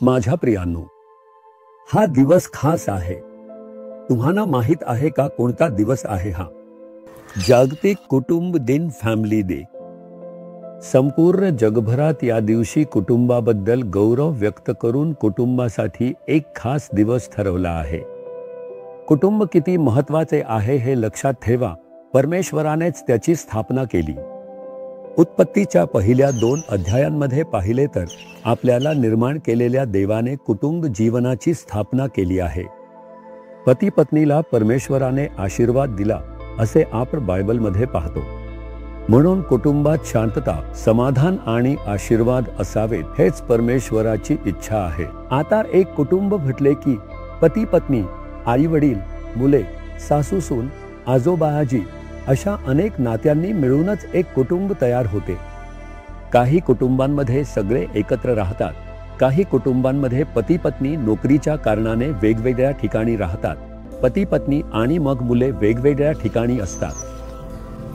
माझ्या प्रियांनो, हा दिवस खास आहे. तुम्हाला माहित आहे का कोणता दिवस आहे हा? जागतिक कुटुंब दिन, फॅमिली डे. संपूर्ण जगभरात या दिवशी कुटुंबाबद्दल गौरव व्यक्त करून कुटुंबासाठी एक खास दिवस ठरवला आहे. कुटुंब किती महत्वाचे आहे हे लक्षात ठेवा. परमेश्वरानेच त्याची स्थापना केली. उत्पत्तीच्या पहिल्या 2 अध्यायांमध्ये पाहिले तर आपल्याला निर्माण केलेल्या देवाने कुटुंब जीवनाची स्थापना केली आहे. पती पत्नीला परमेश्वराने आशीर्वाद दिला असे आपण बायबलमध्ये पाहतो. म्हणून कुटुंबात शांतता, समाधान आणि आशीर्वाद असावेत हेच परमेश्वराची इच्छा आहे. आता एक कुटुंब म्हटले की पती पत्नी, आई वडील, मुले, सासू सून, आजोबा आजी अशा अनेक नात्यांनी मिळूनच एक कुटुंब तयार होते. काही कुटुंबांमध्ये सगळे एकत्र राहतात. काही कुटुंबांमध्ये पती पत्नी नोकरीच्या कारणाने वेगवेगळ्या ठिकाणी राहतात. पती पत्नी आणि मग मुले वेगवेगळ्या ठिकाणी असतात.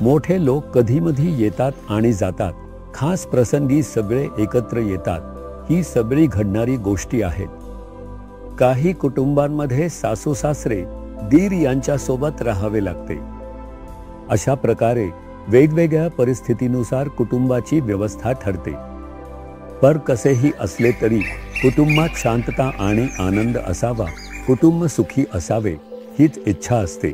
मोठे लोक कधीमधी येतात आणि जातात. खास प्रसंगी सगळे एकत्र येतात. ही सगळी घडणारी गोष्टी आहेत. काही कुटुंबांमध्ये सासू सासरे, दीर यांच्यासोबत राहावे लागते. अशा प्रकारे वेगवेगळ्या परिस्थितीनुसार कुटुंबाची व्यवस्था ठरते. पर कसेही असले तरी कुटुंबात शांतता आणि आनंद असावा, कुटुंब सुखी असावे हीच इच्छा असते.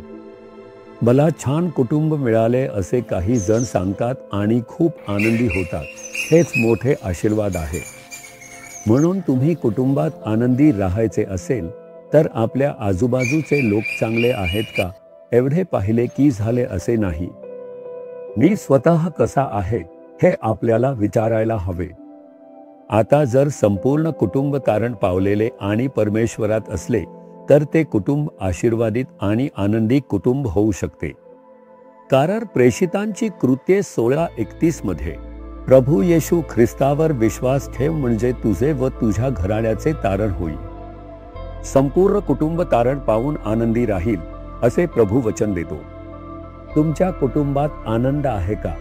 मला छान कुटुंब मिळाले असे काही जण सांगतात आणि खूप आनंदी होतात. हेच मोठे आशीर्वाद आहे. म्हणून तुम्ही कुटुंबात आनंदी राहायचे असेल तर आपल्या आजूबाजूचे लोक चांगले आहेत का एवढे पाहिले की झाले असे नाही. मी स्वतः कसा आहे हे आपल्याला विचारायला हवे. आता जर संपूर्ण कुटुंब तारण पावलेले आणि परमेश्वरात असले तर ते कुटुंब आशीर्वादित आणि आनंदी कुटुंब होऊ शकते. कारण प्रेषितांची कृत्ये 16:31 मध्ये प्रभू येशू ख्रिस्तावर विश्वास ठेव म्हणजे तुझे व तुझ्या घराण्याचे तारण होईल. संपूर्ण कुटुंब तारण पावून आनंदी राहील असे प्रभू वचन देतो. तुमच्या कुटुंबात आनंद आहे का?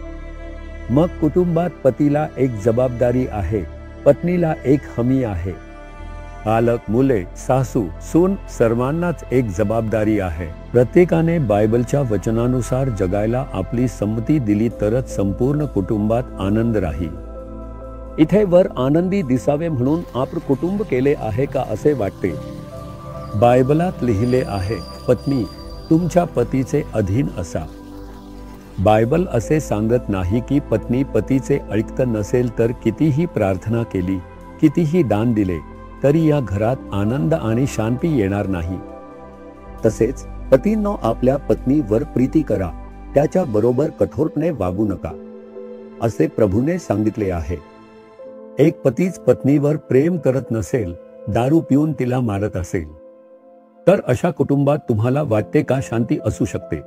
मग कुटुंबात पतीला एक जबाबदारी आहे, पत्नीला एक हमी आहे. पालक, मुले, सासू, सून सर्वांनाच एक जबाबदारी आहे. प्रत्येकाने बायबलच्या वचनानुसार जगायला आपली संमती दिली तरच संपूर्ण कुटुंबात आनंद राहील. इथे वर आनंदी दिसावे म्हणून आपण कुटुंब केले आहे का असे वाटते. बायबलात लिहिले आहे, पत्नी तुमच्या पतीचे अधीन असा. बायबल असे सांगत नाही की पत्नी पतीचे ऐकत नसेल तर कितीही प्रार्थना केली, कितीही दान दिले तरी या घरात आनंद आणि शांती येणार नाही. तसेच पतींनो आपल्या पत्नीवर प्रीती करा, त्याच्या बरोबर कठोरपणे वागू नका असे प्रभूने सांगितले आहे. एक पतीच पत्नीवर प्रेम करत नसेल, दारू पिऊन तिला मारत असेल तर अशा कुटुंबात तुम्हाला वाटते का शांती असू शकते?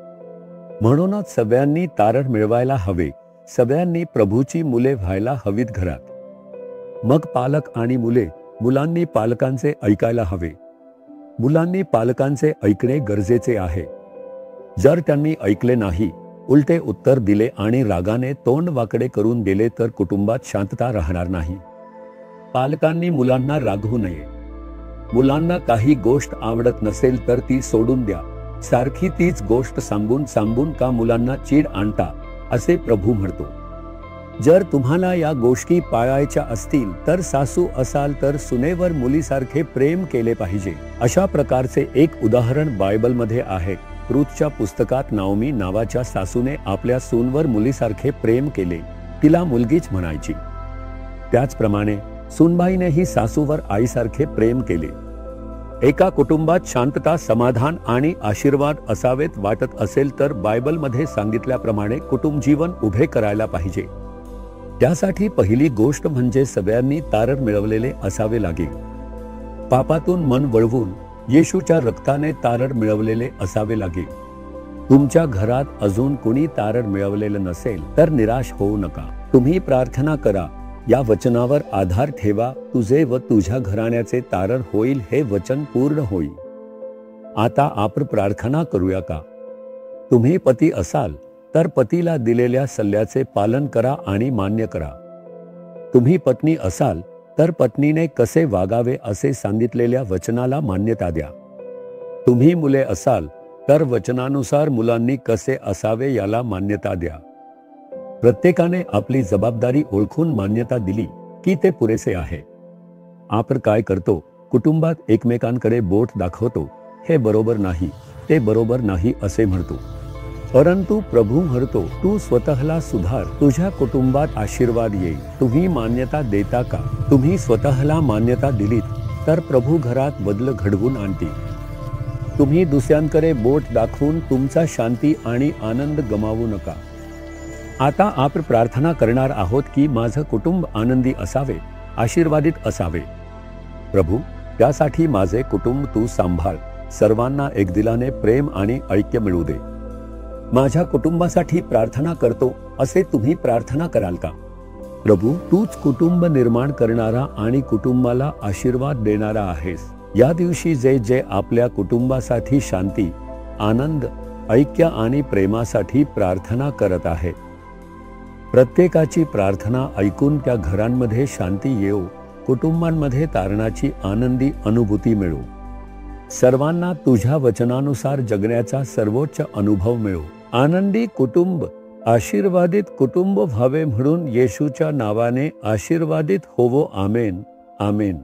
म्हणूनच सगळ्यांनी तारण मिळवायला हवे. सगळ्यांनी प्रभूची मुले व्हायला हवीत घरात. मग पालक आणि मुले, मुलांनी पालकांचे ऐकायला हवे. मुलांनी पालकांचे ऐकणे गरजेचे आहे. जर त्यांनी ऐकले नाही, उलटे उत्तर दिले आणि रागाने तोंड वाकडे करून गेले तर कुटुंबात शांतता राहणार नाही. पालकांनी मुलांना रागवू नये. मुलांना काही गोष्ट आवडत नसेल तर ती सोडून द्या. सारखी तीच गोष्ट सांगून का मुलांना चीड आणता असे प्रभू म्हणतो. जर तुम्हाला या गोष्टी पाळायच्या असतील तर सासू असाल तर सुनेवर मुलीसारखे प्रेम केले पाहिजे. अशा प्रकारचे एक उदाहरण बायबलमध्ये आहे. रूथच्या पुस्तकात नाओमी नावाच्या सासूने आपल्या सूनवर मुलीसारखे प्रेम केले. तिला मुलगीच म्हणायची. त्याचप्रमाणे सूनबाईनेही सासूवर आईसारखे प्रेम केले. एका कुटुंबात शांतता, समाधान आणि आशीर्वाद असावेत वाटत असेल तर बायबलमध्ये सांगितल्याप्रमाणे कुटुंब जीवन उभे करायला पाहिजे. त्यासाठी पहिली गोष्ट म्हणजे सगळ्यांनी तारण मिळवलेले असावे लागेल. पापातून मन वळवून येशूच्या रक्ताने तारण मिळवलेले असावे लागेल. तुमच्या घरात अजून कुणी तारण मिळवलेलं नसेल तर निराश होऊ नका. तुम्ही प्रार्थना करा, या वचनावर आधार ठेवा. तुझे व तुझ्या घराण्याचे तारण होईल हे वचन पूर्ण होईल. आता आपण प्रार्थना करूया का? तुम्ही पती असाल तर पतीला दिलेल्या सल्ल्याचे पालन करा आणि मान्य करा. तुम्ही पत्नी असाल तर पत्नीने कसे वागावे असे सांगितलेल्या वचनाला मान्यता द्या. तुम्ही मुले असाल तर वचनानुसार मुलांनी कसे असावे याला मान्यता द्या. प्रत्येकाने आपली जबाबदारी ओळखून मान्यता दिली की ते पुरेसे आहे. आपण काय करतो? कुटुंबात एकमेकांकडे बोट दाखवतो. हे बरोबर नाही, ते बरोबर नाही असे म्हणतो. परंतु प्रभू म्हणतो, तू स्वतःला सुधार, तुझ्या कुटुंबात आशीर्वाद येईल. तुम्ही मान्यता देता का? तुम्ही स्वतःला मान्यता दिलीत तर प्रभू घरात बदल घडवून आणतील. तुम्ही दुसऱ्यांकडे बोट दाखवून तुमचा शांती आणि आनंद गमावू नका. आता आपण प्रार्थना करणार आहोत की माझं कुटुंब आनंदी असावे, आशीर्वादित असावे. प्रभू, त्यासाठी माझे कुटुंब तू सांभाळ. सर्वांना एक दिलाने प्रेम आणि ऐक्य मिळू दे. माझ्या कुटुंबासाठी प्रार्थना करतो असे तुम्ही प्रार्थना कराल का? प्रभू, तूच कुटुंब निर्माण करणारा आणि कुटुंबाला आशीर्वाद देणारा आहेस. या दिवशी जे जे आपल्या कुटुंबासाठी शांती, आनंद, ऐक्य आणि प्रेमासाठी प्रार्थना करत आहेत, प्रत्येकाची प्रार्थना ऐकून त्या घरांमध्ये शांती येऊ, कुटुंबांमध्ये तारणाची आनंदी अनुभूती मिळू. सर्वांना तुझ्या वचनानुसार जगण्याचा सर्वोच्च अनुभव मिळो. आनंदी कुटुंब, आशीर्वादित कुटुंब व्हावे म्हणून येशूच्या नावाने आशीर्वादित होवो. आमेन, आमेन.